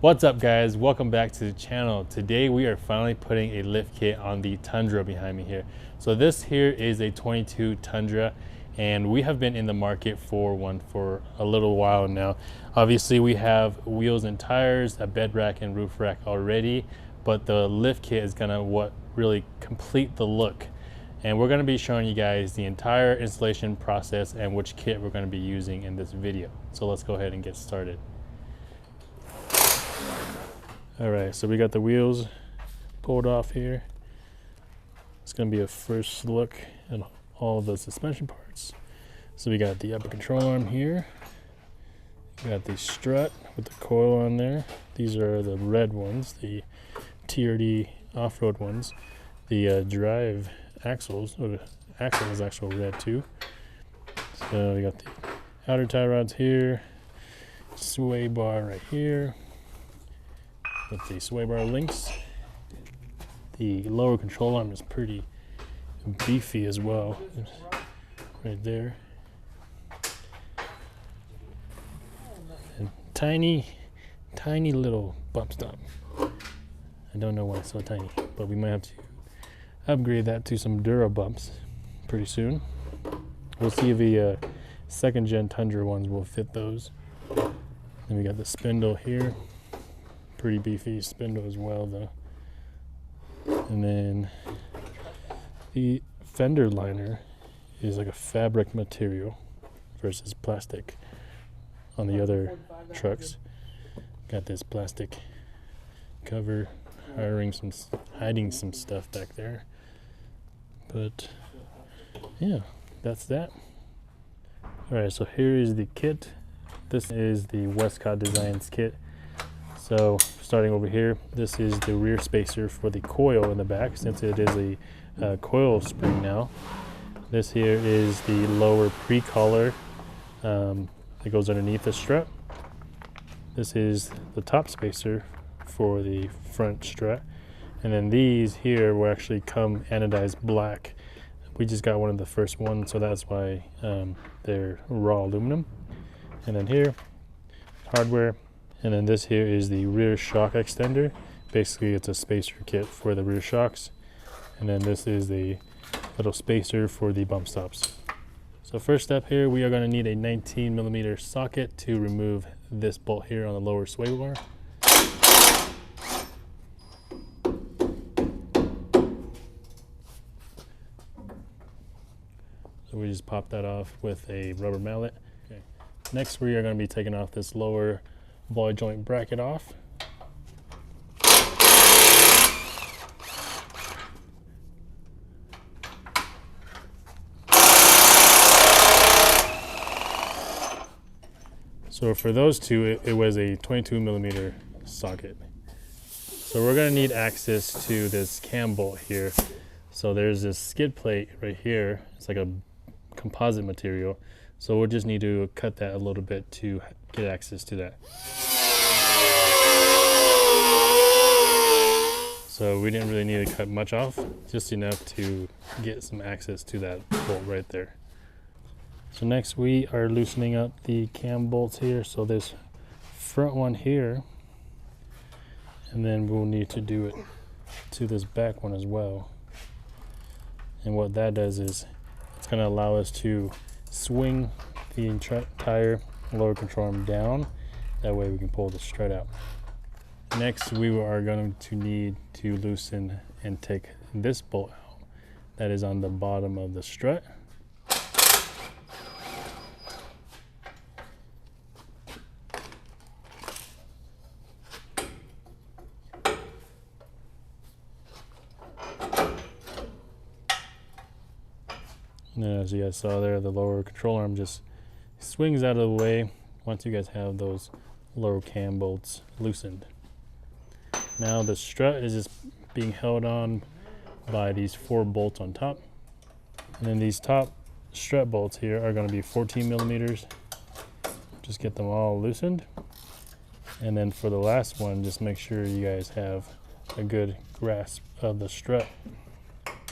What's up guys, welcome back to the channel. Today we are finally putting a lift kit on the Tundra behind me here. So this here is a 22 Tundra and we have been in the market for one for a little while now. Obviously we have wheels and tires, a bed rack and roof rack already, but the lift kit is gonna what really complete the look. And we're gonna be showing you guys the entire installation process and which kit we're gonna be using in this video. So let's go ahead and get started. All right, so we got the wheels pulled off here. It's gonna be a first look at all of the suspension parts. So we got the upper control arm here. We got the strut with the coil on there. These are the red ones, the TRD off-road ones. The drive axles, or the axle is actual red too. So we got the outer tie rods here, sway bar right here, with the sway bar links. The lower control arm is pretty beefy as well, right there. And tiny little bump stop. I don't know why it's so tiny, but we might have to upgrade that to some DuroBumps pretty soon. We'll see if the second gen Tundra ones will fit those. Then we got the spindle here. Pretty beefy spindle as well though. And then the fender liner is like a fabric material versus plastic on the other trucks. Got this plastic cover hiding some stuff back there. But yeah, that's that. Alright, so here is the kit. This is the Westcott Designs kit. So starting over here, this is the rear spacer for the coil in the back, since it is a coil spring now. This here is the lower pre-collar that goes underneath the strut. This is the top spacer for the front strut. And then these here will actually come anodized black. We just got one of the first ones, so that's why they're raw aluminum. And then here, hardware. And then this here is the rear shock extender. Basically it's a spacer kit for the rear shocks. And then this is the little spacer for the bump stops. So first step here, we are going to need a 19mm socket to remove this bolt here on the lower sway bar. So we just pop that off with a rubber mallet. Okay. Next we are going to be taking off this lower ball joint bracket off. So for those two, it was a 22mm socket. So we're going to need access to this cam bolt here. So there's this skid plate right here. It's like a composite material. So we'll just need to cut that a little bit to get access to that. So we didn't really need to cut much off, just enough to get some access to that bolt right there. So next we are loosening up the cam bolts here. So this front one here, and then we'll need to do it to this back one as well. And what that does is it's going to allow us to swing the entire lower control arm down. That way we can pull the strut out. Next we are going to need to loosen and take this bolt out that is on the bottom of the strut. And as you guys saw there, the lower control arm just swings out of the way once you guys have those lower cam bolts loosened. Now the strut is just being held on by these 4 bolts on top. And then these top strut bolts here are going to be 14mm. Just get them all loosened. And then for the last one, just make sure you guys have a good grasp of the strut,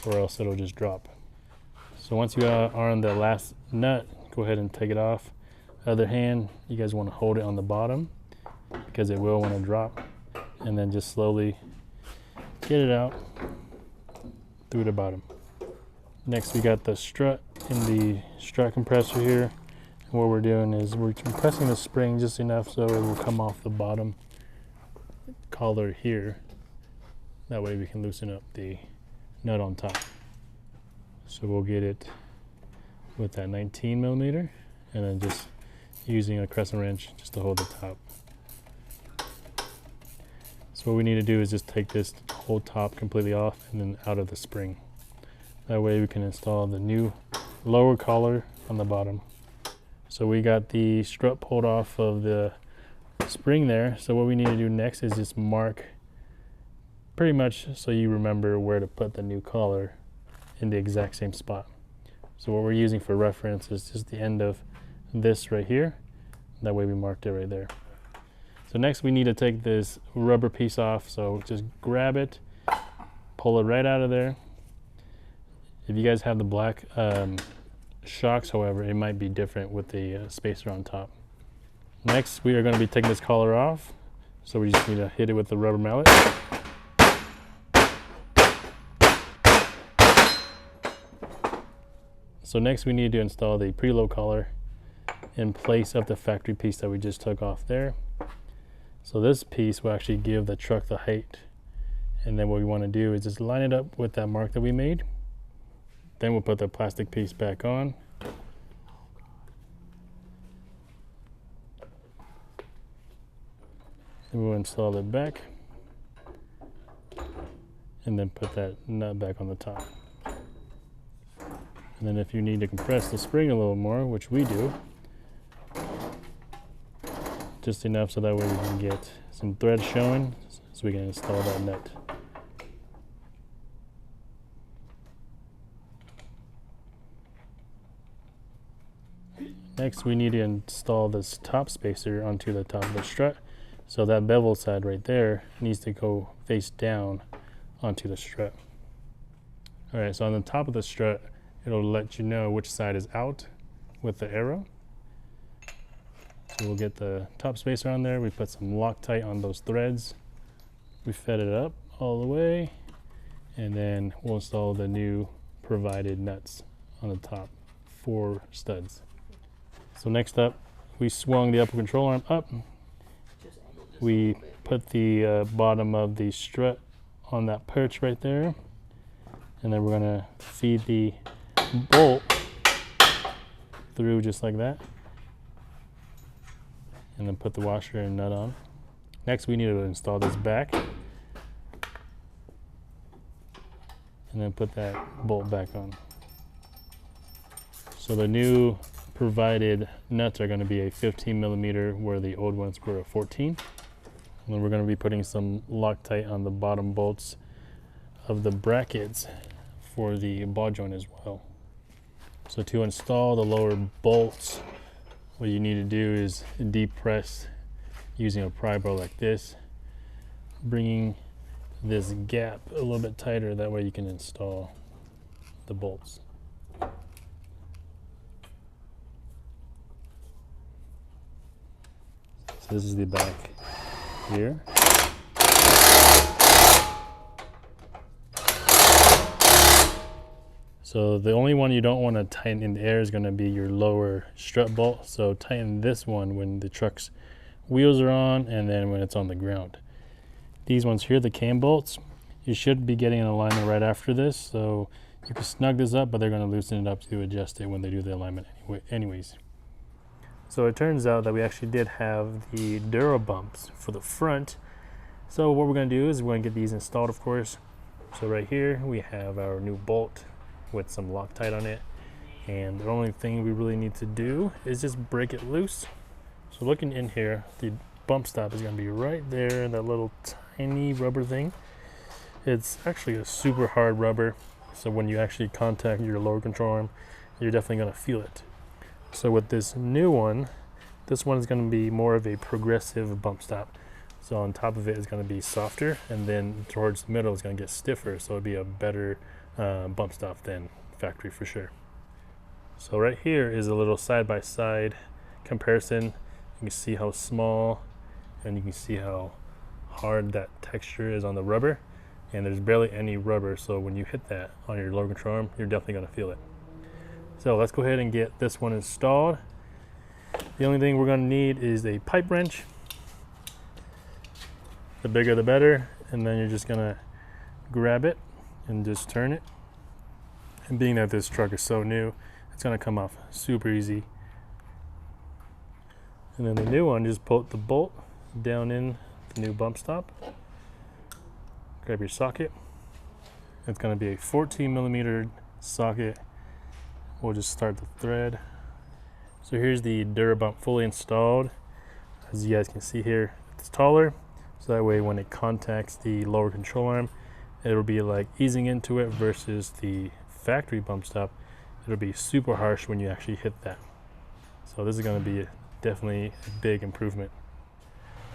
or else it'll just drop. So once you are on the last nut, go ahead and take it off. Other hand, you guys want to hold it on the bottom because it will want to drop, and then just slowly get it out through the bottom. Next we got the strut in the strut compressor here. And what we're doing is we're compressing the spring just enough so it will come off the bottom collar here. That way we can loosen up the nut on top. So we'll get it with that 19 millimeter and then just using a crescent wrench just to hold the top. So what we need to do is just take this whole top completely off and then out of the spring. That way we can install the new lower collar on the bottom. So we got the strut pulled off of the spring there. So what we need to do next is just mark pretty much so you remember where to put the new collar in the exact same spot. So what we're using for reference is just the end of this right here. That way we marked it right there. So next we need to take this rubber piece off. So just grab it, pull it right out of there. If you guys have the black shocks, however, it might be different with the spacer on top. Next, we are going to be taking this collar off. So we just need to hit it with the rubber mallet. So next we need to install the preload collar in place of the factory piece that we just took off there. So this piece will actually give the truck the height. And then what we want to do is just line it up with that mark that we made. Then we'll put the plastic piece back on. And we'll install it back. And then put that nut back on the top. And then if you need to compress the spring a little more, which we do, just enough so that way we can get some thread showing so we can install that nut. Next we need to install this top spacer onto the top of the strut. So that bevel side right there needs to go face down onto the strut. Alright, so on the top of the strut, it'll let you know which side is out with the arrow. So we'll get the top spacer on there. We put some Loctite on those threads. We fed it up all the way. And then we'll install the new provided nuts on the top, 4 studs. So next up, we swung the upper control arm up. We put the bottom of the strut on that perch right there. And then we're gonna feed the bolt through just like that. And then put the washer and nut on. Next we need to install this back. And then put that bolt back on. So the new provided nuts are going to be a 15 millimeter where the old ones were a 14. And then we're going to be putting some Loctite on the bottom bolts of the brackets for the ball joint as well. So to install the lower bolts, what you need to do is depress using a pry bar like this, bringing this gap a little bit tighter, that way you can install the bolts. So this is the back here. So the only one you don't want to tighten in the air is going to be your lower strut bolt. So tighten this one when the truck's wheels are on and then when it's on the ground. These ones here, the cam bolts, you should be getting an alignment right after this. So you can snug this up, but they're going to loosen it up to adjust it when they do the alignment anyways. So it turns out that we actually did have the DuroBumps for the front. So what we're going to do is we're going to get these installed, of course. So right here we have our new bolt with some Loctite on it. And the only thing we really need to do is just break it loose. So looking in here, the bump stop is going to be right there, that little tiny rubber thing. It's actually a super hard rubber. So when you actually contact your lower control arm, you're definitely going to feel it. So with this new one, this one is going to be more of a progressive bump stop. So on top of it is going to be softer, and then towards the middle is going to get stiffer. So it'll be a better bump stop than factory for sure. So right here is a little side-by-side comparison. You can see how small and you can see how hard that texture is on the rubber, and there's barely any rubber, so when you hit that on your lower control arm, you're definitely going to feel it. So let's go ahead and get this one installed. The only thing we're going to need is a pipe wrench. The bigger the better, and then you're just going to grab it and just turn it. And being that this truck is so new, it's going to come off super easy. And then the new one, just put the bolt down in the new bump stop. Grab your socket. It's going to be a 14mm socket. We'll just start the thread. So here's the DuroBump fully installed. As you guys can see here, it's taller, so that way when it contacts the lower control arm, it'll be like easing into it versus the factory bump stop. It'll be super harsh when you actually hit that. So this is going to be definitely a big improvement.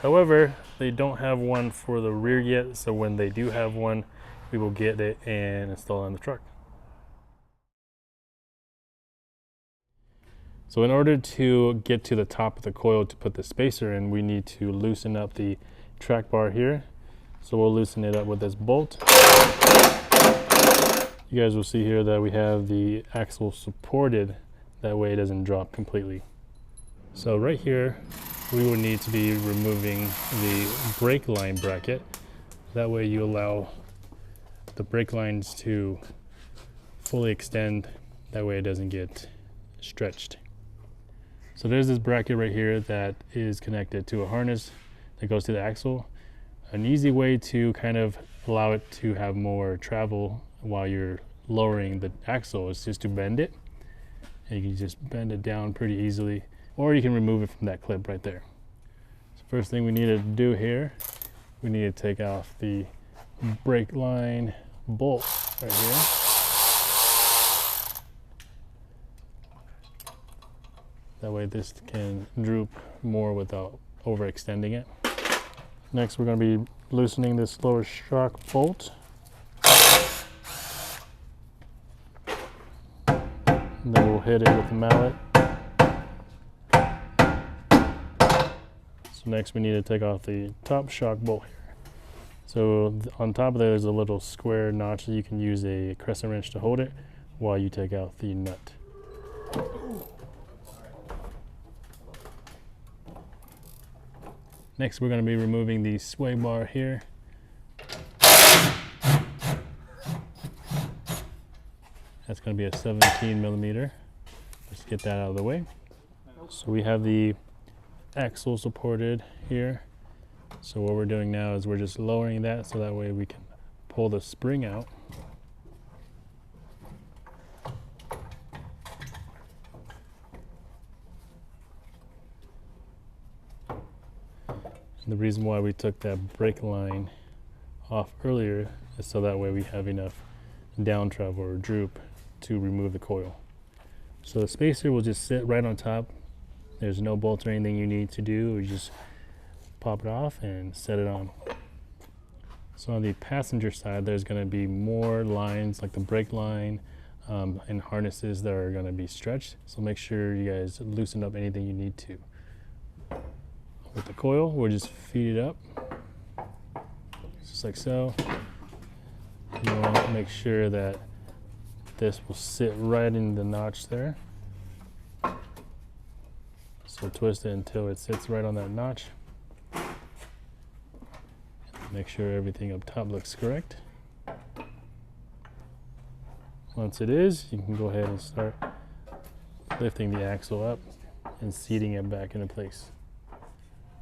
However, they don't have one for the rear yet, so when they do have one, we will get it and install it on the truck. So in order to get to the top of the coil to put the spacer in, we need to loosen up the track bar here. So we'll loosen it up with this bolt. You guys will see here that we have the axle supported, that way it doesn't drop completely. So right here, we will need to be removing the brake line bracket. That way you allow the brake lines to fully extend, that way it doesn't get stretched. So there's this bracket right here that is connected to a harness that goes to the axle. An easy way to kind of allow it to have more travel while you're lowering the axle is just to bend it. And you can just bend it down pretty easily, or you can remove it from that clip right there. So first thing we need to do here, we need to take off the brake line bolt right here. That way this can droop more without overextending it. Next, we're going to be loosening this lower shock bolt. And then we'll hit it with the mallet. So next we need to take off the top shock bolt here. So on top of there, there's a little square notch that you can use a crescent wrench to hold it while you take out the nut. Next, we're going to be removing the sway bar here. That's going to be a 17mm. Let's get that out of the way. So we have the axle supported here. So what we're doing now is we're just lowering that so that way we can pull the spring out. The reason why we took that brake line off earlier is so that way we have enough down travel or droop to remove the coil. So the spacer will just sit right on top. There's no bolts or anything you need to do. You just pop it off and set it on. So on the passenger side, there's going to be more lines like the brake line and harnesses that are going to be stretched. So make sure you guys loosen up anything you need to. With the coil, we'll just feed it up, just like so. You want to make sure that this will sit right in the notch there. So twist it until it sits right on that notch. Make sure everything up top looks correct. Once it is, you can go ahead and start lifting the axle up and seating it back into place.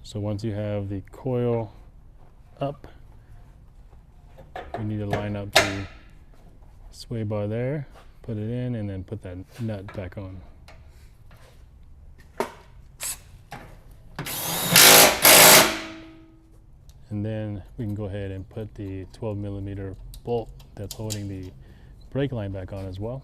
So once you have the coil up, you need to line up the sway bar there, put it in, and then put that nut back on. And then we can go ahead and put the 12mm bolt that's holding the brake line back on as well.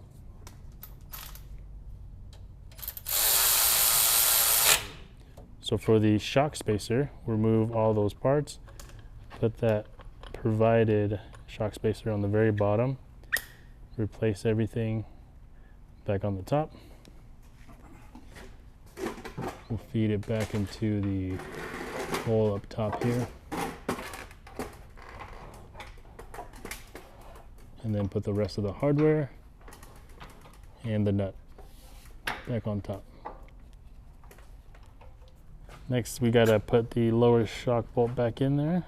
So for the shock spacer, remove all those parts, put that provided shock spacer on the very bottom, replace everything back on the top. We'll feed it back into the hole up top here. And then put the rest of the hardware and the nut back on top. Next, we gotta put the lower shock bolt back in there.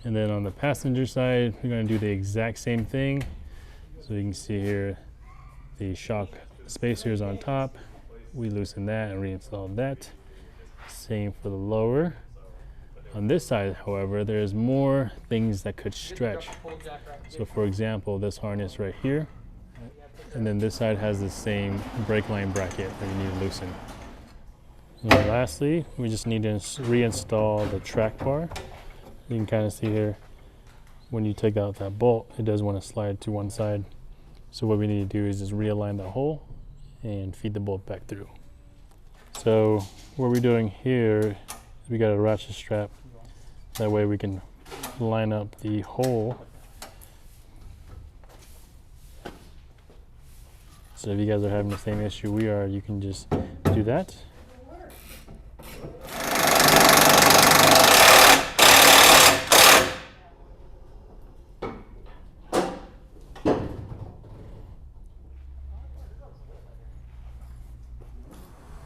And then on the passenger side, we're gonna do the exact same thing. So you can see here, the shock spacers on top. We loosen that and reinstall that. Same for the lower. On this side, however, there's more things that could stretch. So for example, this harness right here, and then this side has the same brake line bracket that you need to loosen. And then lastly, we just need to reinstall the track bar. You can kind of see here, when you take out that bolt, it does want to slide to one side. So what we need to do is just realign the hole and feed the bolt back through. So what we're doing here, we got a ratchet strap. That way we can line up the hole. So if you guys are having the same issue we are, you can just do that.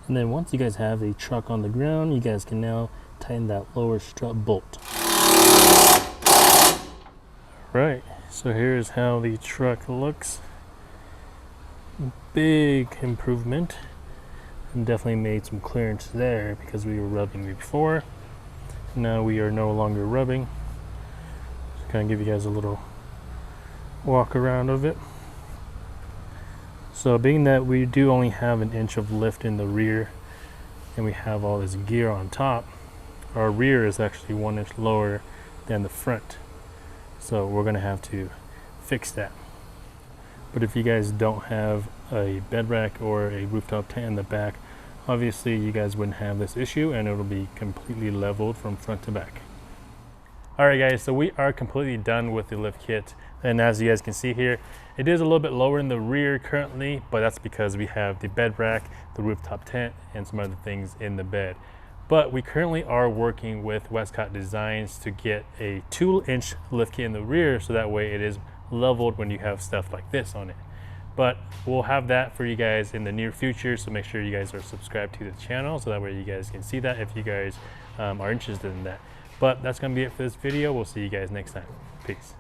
And then once you guys have the truck on the ground, you guys can now tighten that lower strut bolt. Right, so here's how the truck looks. Big improvement, and definitely made some clearance there because we were rubbing before. Now we are no longer rubbing. Just kind of give you guys a little walk around of it. So being that we do only have an inch of lift in the rear and we have all this gear on top, our rear is actually 1 inch lower than the front. So we're gonna have to fix that. But if you guys don't have a bed rack or a rooftop tent in the back, obviously you guys wouldn't have this issue and it'll be completely leveled from front to back. All right guys, so we are completely done with the lift kit. And as you guys can see here, it is a little bit lower in the rear currently, but that's because we have the bed rack, the rooftop tent, and some other things in the bed. But we currently are working with Westcott Designs to get a 2-inch lift kit in the rear, so that way it is leveled when you have stuff like this on it. But we'll have that for you guys in the near future, so make sure you guys are subscribed to the channel so that way you guys can see that if you guys are interested in that. But that's gonna be it for this video. We'll see you guys next time. Peace.